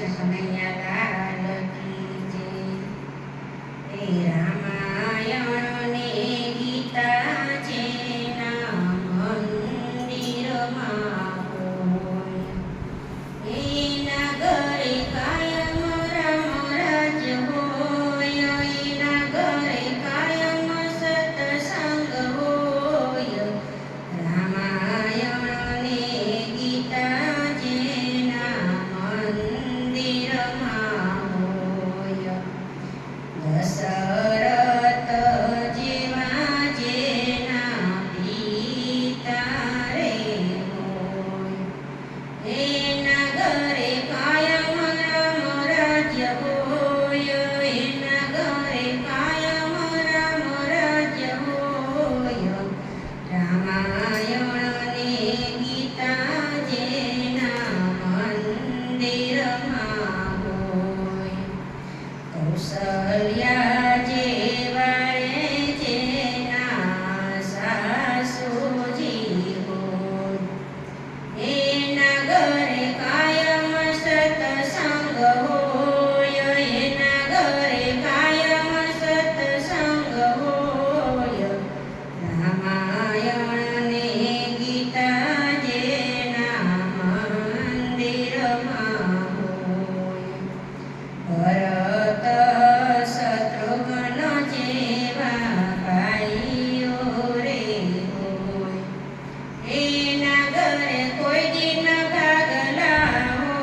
કૃષ્ણ કનૈયા લાલ કી જય। હે રામાયણ ને ગીતા જેના મંદિરમાં હોય, એના ઘરે કાયમ રામ રાજ હોય, એના ઘરે કાયમ સત્સંગ હોય। રામાયણ ને ગીતા જેના મંદિરમાં હોય, દશરથ જેવા જેના પિતા રે હોય, એના ઘરે કાયમ રામ રાજ્ય હોય, એના ઘરે કાયમ રામ રાજ્ય હોય। રામાયણ ને ગીતા જેના મંદિરમાં હોય, કૌશલ્યા જેવા રે જેના સાસુજી હોય, એના ઘરે કાયમ સત્સંગ હોય, એના ઘરે કાયમ સત્સંગ હોય। રામાયણ ને ગીતા જેના મંદિરમાં હોય, ભરત શત્રુઘ્ન જેવા ભાઈઓ રે હોય, એના ઘરે કોઈ દિન ભાગલા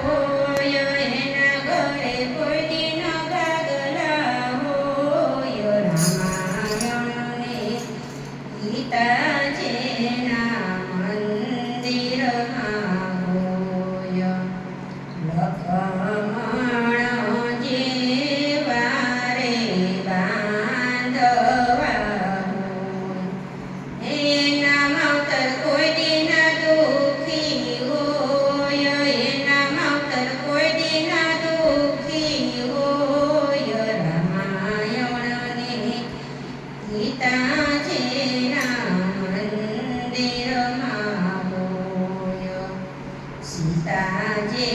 હોય, એના ઘરે કોઈ દિન ભાગલા હોય। રામાયણ ને ગીતા જેના મંદિરમાં હોય, લખમણ જેવા રે બાંધવા હોય, એના માવતર કોઈ દિન દુખી હોય, એના માવતર કોઈ દિન દુખી હોય। રામાયણ ને ગીતા જેના મંદિરમાં હોય, સીતા જે